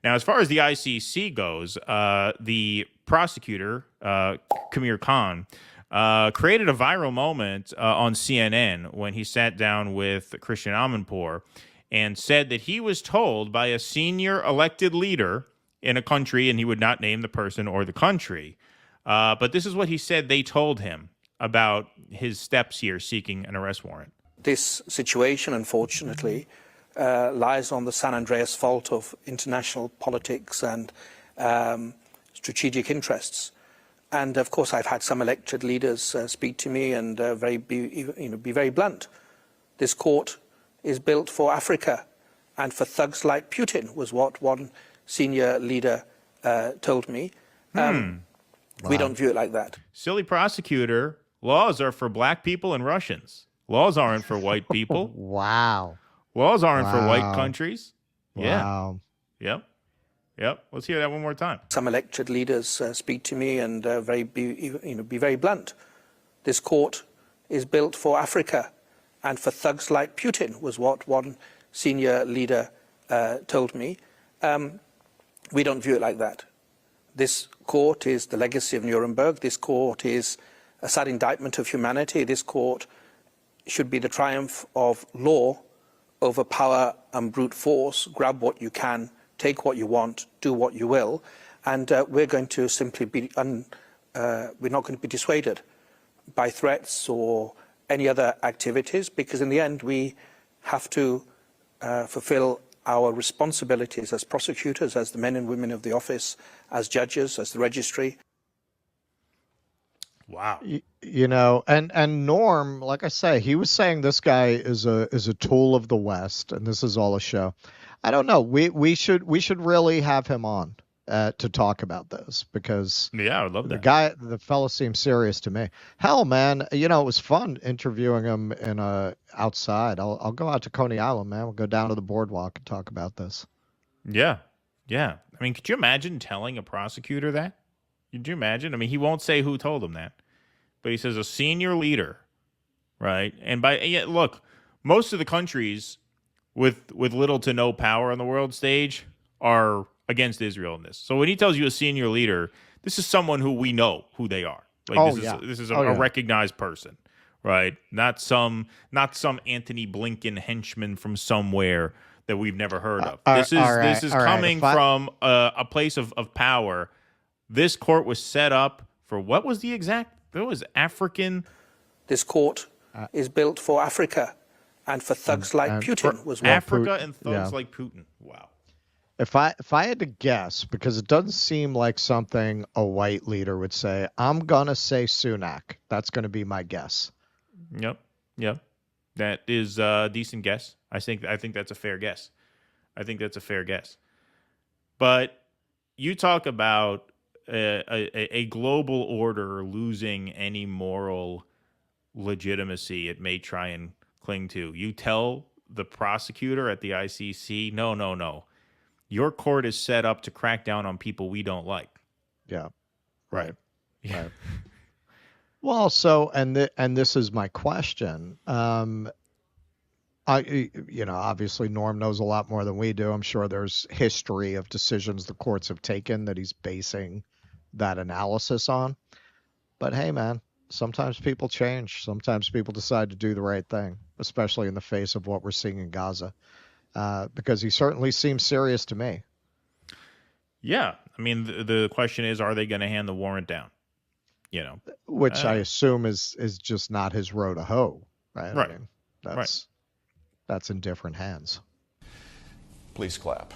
Now, as far as the ICC goes, the prosecutor, Kamir Khan, created a viral moment on CNN when he sat down with Christian Amanpour and said that he was told by a senior elected leader in a country, and he would not name the person or the country, but this is what he said they told him about his steps here seeking an arrest warrant. This situation, unfortunately, lies on the San Andreas fault of international politics and strategic interests. And of course, I've had some elected leaders speak to me and be very blunt. This court is built for Africa and for thugs like Putin, was what one senior leader told me. We don't view it like that. Silly prosecutor, laws are for black people and Russians. Laws aren't for white people. Wow. Laws aren't for white countries. Wow. Yeah. Yep. Let's hear that one more time. Some elected leaders speak to me and be very blunt. This court is built for Africa and for thugs like Putin, was what one senior leader told me. We don't view it like that. This court is the legacy of Nuremberg. This court is a sad indictment of humanity. This court should be the triumph of law over power and brute force. Grab what you can, take what you want, do what you will, and we're going to simply be we're not going to be dissuaded by threats or any other activities, because in the end we have to fulfill our responsibilities as prosecutors, as the men and women of the office, as judges, as the registry. Wow. You know, and Norm, like I say, he was saying this guy is a tool of the West, and this is all a show. I don't know. We should really have him on to talk about this, because I would love that. The fellow seems serious to me. Hell, man, you know, it was fun interviewing him in outside. I'll go out to Coney Island, man. We'll go down to the boardwalk and talk about this. Yeah. I mean, could you imagine telling a prosecutor that? Could you imagine? I mean, he won't say who told him that, but he says a senior leader, right? And look, most of the countries with little to no power on the world stage are against Israel in this. So when he tells you a senior leader, this is someone who we know who they are. Like this is a recognized person, right? Not some Anthony Blinken henchman from somewhere that we've never heard of. This is coming from a place of power. This court was set up for what was the exact? It was African. This court is built for Africa and for thugs like Putin, was what Africa and thugs like Putin. Wow. If I had to guess, because it doesn't seem like something a white leader would say, I'm gonna say Sunak. That's gonna be my guess. Yep. That is a decent guess. I think that's a fair guess. But you talk about a global order losing any moral legitimacy it may try and cling to. You tell the prosecutor at the ICC, no. Your court is set up to crack down on people we don't like. Yeah. Right. Yeah. Right. Well, so, and this is my question. Obviously Norm knows a lot more than we do. I'm sure there's history of decisions the courts have taken that he's basing that analysis on. But hey, man, sometimes people change. Sometimes people decide to do the right thing, especially in the face of what we're seeing in Gaza. Because he certainly seems serious to me. Yeah. I mean, the question is, are they going to hand the warrant down? You know, which I assume is just not his row to hoe, right? Right. I mean, that's in different hands. Please clap.